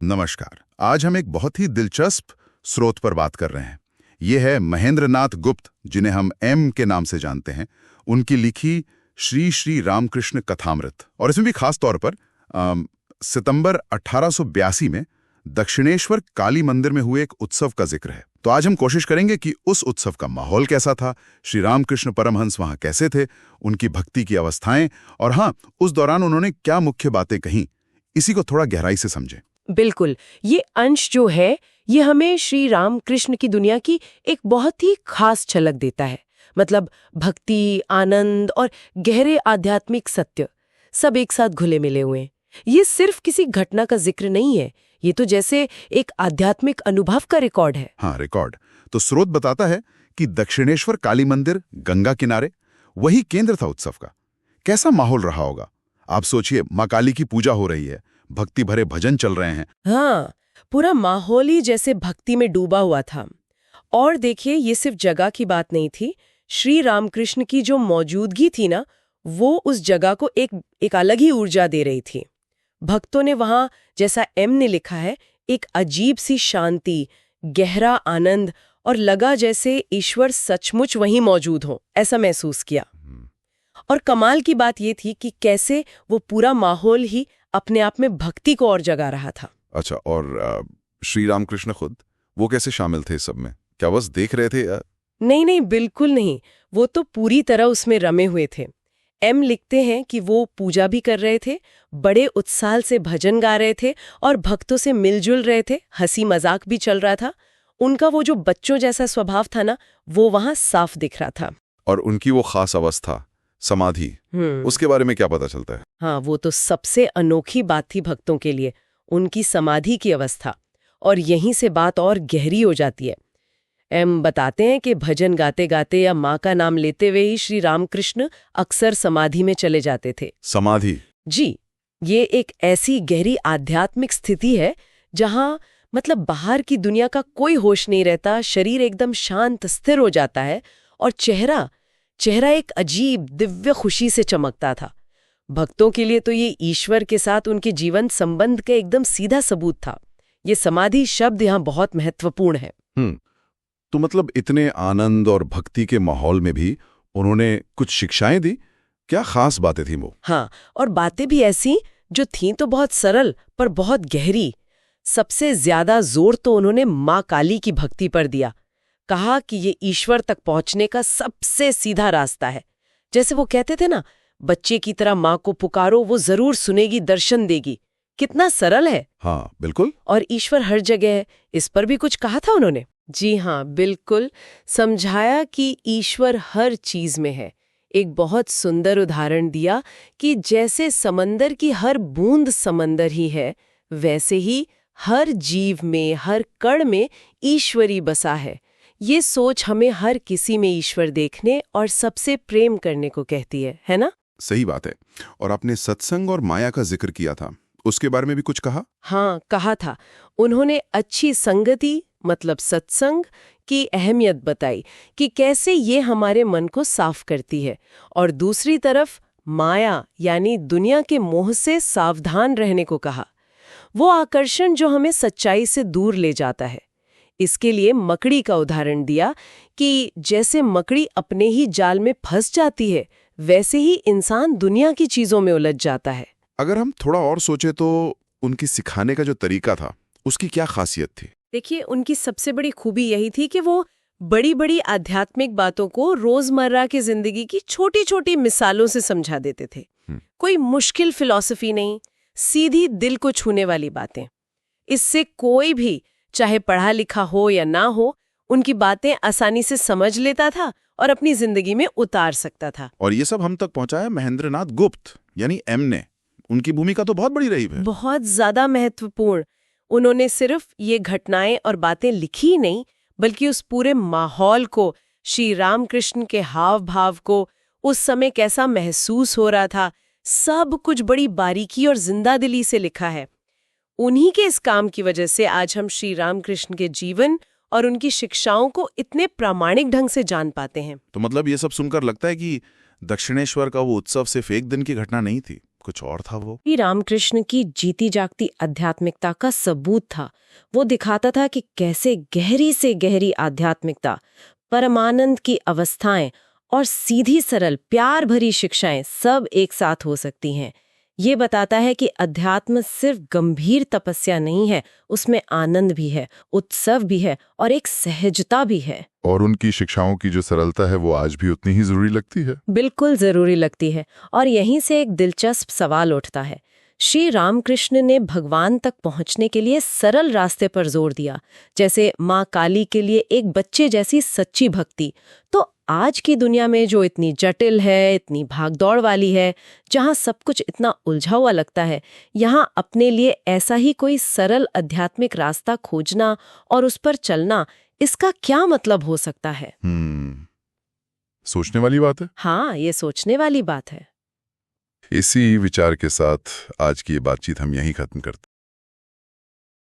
नमस्कार। आज हम एक बहुत ही दिलचस्प स्रोत पर बात कर रहे हैं। ये है महेंद्र नाथ गुप्त, जिन्हें हम एम के नाम से जानते हैं। उनकी लिखी श्री श्री रामकृष्ण कथामृत, और इसमें भी खास तौर पर सितंबर 1882 में दक्षिणेश्वर काली मंदिर में हुए एक उत्सव का जिक्र है। तो आज हम कोशिश करेंगे कि उस उत्सव का माहौल कैसा था, श्री रामकृष्ण परमहंस वहां कैसे थे, उनकी भक्ति की अवस्थाएं, और हाँ, उस दौरान उन्होंने क्या मुख्य बातें कहीं, इसी को थोड़ा गहराई से समझें। बिल्कुल, ये अंश जो है ये हमें श्री रामकृष्ण की दुनिया की एक बहुत ही खास झलक देता है। मतलब भक्ति, आनंद और गहरे आध्यात्मिक सत्य सब एक साथ घुले मिले हुए हैं। ये सिर्फ किसी घटना का जिक्र नहीं है, ये तो जैसे एक आध्यात्मिक अनुभव का रिकॉर्ड है। हाँ, रिकॉर्ड। तो स्रोत बताता है कि दक्षिणेश्वर काली मंदिर, गंगा किनारे, वही केंद्र था उत्सव का। कैसा माहौल रहा होगा? आप सोचिए, मां काली की पूजा हो रही है, भक्ति भरे भजन चल रहे हैं। हाँ, पूरा माहौल ही जैसे भक्ति में डूबा हुआ था। और देखिए, ये सिर्फ जगह की बात नहीं थी। श्री रामकृष्ण की जो मौजूदगी थी ना, वो उस जगह को एक अलग ही ऊर्जा दे रही थी। भक्तों ने वहां, जैसा एम ने लिखा है, एक अजीब सी शांति, गहरा आनंद और लगा जैसे ईश्वर सचमुच वहीं मौजूद हो, ऐसा महसूस किया। और कमाल की बात ये थी कि कैसे वो पूरा माहौल ही अपने आप में भक्ति को और जगा रहा था। अच्छा, और श्री रामकृष्ण खुद वो कैसे शामिल थे इस सब में? क्या बस देख रहे थे या? नहीं, बिल्कुल नहीं। वो तो पूरी तरह उसमें रमे हुए थे। एम लिखते हैं कि वो पूजा भी कर रहे थे, बड़े उत्साह से भजन गा रहे थे और भक्तों से मिलजुल रहे थे, हंसी मजाक भी चल रहा था। उनका वो जो बच्चों जैसा स्वभाव था ना, वो वहां साफ दिख रहा था। और उनकी वो खास अवस्था, समाधि, उसके बारे में क्या पता चलता है? हाँ, वो तो सबसे अनोखी बात थी भक्तों के लिए, उनकी समाधि की अवस्था। और यहीं से बात और गहरी हो जाती है। एम बताते हैं कि भजन गाते गाते या माँ का नाम लेते हुए ही श्री रामकृष्ण अक्सर समाधि में चले जाते थे। समाधि? जी, ये एक ऐसी गहरी आध्यात्मिक स्थिति है जहाँ मतलब बाहर की दुनिया का कोई होश नहीं रहता, शरीर एकदम शांत स्थिर हो जाता है और चेहरा एक अजीब दिव्य खुशी से चमकता था। भक्तों के लिए तो ये ईश्वर के साथ उनके जीवन संबंध का एकदम सीधा सबूत था। ये समाधि शब्द यहाँ बहुत महत्वपूर्ण है। तो मतलब इतने आनंद और भक्ति के माहौल में भी उन्होंने कुछ शिक्षाएं दी? क्या खास बातें थी वो? हाँ, और बातें भी ऐसी जो थीं तो बहुत सरल पर बहुत गहरी। सबसे ज्यादा जोर तो उन्होंने माँ काली की भक्ति पर दिया। कहा कि ये ईश्वर तक पहुंचने का सबसे सीधा रास्ता है। जैसे वो कहते थे ना, बच्चे की तरह माँ को पुकारो, वो जरूर सुनेगी, दर्शन देगी। कितना सरल है। हाँ, बिल्कुल। और ईश्वर हर जगह है, इस पर भी कुछ कहा था उन्होंने। जी हाँ, बिल्कुल। समझाया कि ईश्वर हर चीज में है। एक बहुत सुंदर उदाहरण दिया कि जैसे समंदर की हर बूंद समंदर ही है, वैसे ही हर जीव में, हर कण में ईश्वरी बसा है। ये सोच हमें हर किसी में ईश्वर देखने और सबसे प्रेम करने को कहती है ना? सही बात है। और आपने सत्संग और माया का जिक्र किया था, उसके बारे में भी कुछ कहा? हाँ, कहा था। उन्होंने अच्छी संगति मतलब सत्संग की अहमियत बताई कि कैसे ये हमारे मन को साफ करती है, और दूसरी तरफ माया यानी दुनिया के मोह से सावधान रहने को कहा। वो आकर्षण जो हमें सच्चाई से दूर ले जाता है। इसके लिए मकड़ी का उदाहरण दिया कि जैसे मकड़ी अपने ही जाल में फंस जाती है, वैसे ही इंसान दुनिया की चीजों में उलझ जाता है। अगर हम थोड़ा और सोचे तो उनकी सिखाने का जो तरीका था, उसकी क्या खासियत थी? देखिए, उनकी सबसे बड़ी खूबी यही थी कि वो बड़ी बड़ी आध्यात्मिक बातों को रोजमर्रा की जिंदगी की छोटी छोटी मिसालों से समझा देते थे। कोई मुश्किल फिलॉसफी नहीं, सीधी दिल को छूने वाली बातें। इससे कोई भी, चाहे पढ़ा लिखा हो या ना हो, उनकी बातें आसानी से समझ लेता था और अपनी जिंदगी में उतार सकता था। और ये सब हम तक पहुंचाया महेंद्र नाथ गुप्त यानी एम ने। उनकी भूमिका तो बहुत बड़ी रही है। बहुत ज्यादा महत्वपूर्ण। उन्होंने सिर्फ ये घटनाएं और बातें लिखी ही नहीं, बल्कि उस पूरे माहौल को, श्री रामकृष्ण के हाव भाव को, उस समय कैसा महसूस हो रहा था, सब कुछ बड़ी बारीकी और जिंदादिली से लिखा है। उन्हीं के इस काम की वजह से आज हम श्री रामकृष्ण के जीवन और उनकी शिक्षाओं को इतने प्रामाणिक ढंग से जान पाते हैं। तो मतलब ये सब सुनकर लगता है कि दक्षिणेश्वर का वो उत्सव सिर्फ एक दिन की घटना नहीं थी, कुछ और था वो? श्री रामकृष्ण की जीती जागती आध्यात्मिकता का सबूत था। वो दिखाता था कि कैसे गहरी से गहरी आध्यात्मिकता, परमानंद की अवस्थाएं और सीधी सरल प्यार भरी शिक्षाएं सब एक साथ हो सकती हैं। ये बताता है कि अध्यात्म सिर्फ गंभीर तपस्या नहीं है, उसमें आनंद भी है, उत्सव भी है और एक सहजता भी है। और उनकी शिक्षाओं की जो सरलता है वो आज भी उतनी ही जरूरी लगती है। बिल्कुल जरूरी लगती है। और यहीं से एक दिलचस्प सवाल उठता है। श्री रामकृष्ण ने भगवान तक पहुंचने के लिए सरल रास्ते पर जोर दिया, जैसे माँ काली के लिए एक बच्चे जैसी सच्ची भक्ति। तो आज की दुनिया में जो इतनी जटिल है, इतनी भागदौड़ वाली है, जहाँ सब कुछ इतना उलझा हुआ लगता है, यहाँ अपने लिए ऐसा ही कोई सरल आध्यात्मिक रास्ता खोजना और उस पर चलना, इसका क्या मतलब हो सकता है? सोचने वाली बात है। हाँ, ये सोचने वाली बात है। इसी विचार के साथ आज की ये बातचीत हम यहीं खत्म करते हैं।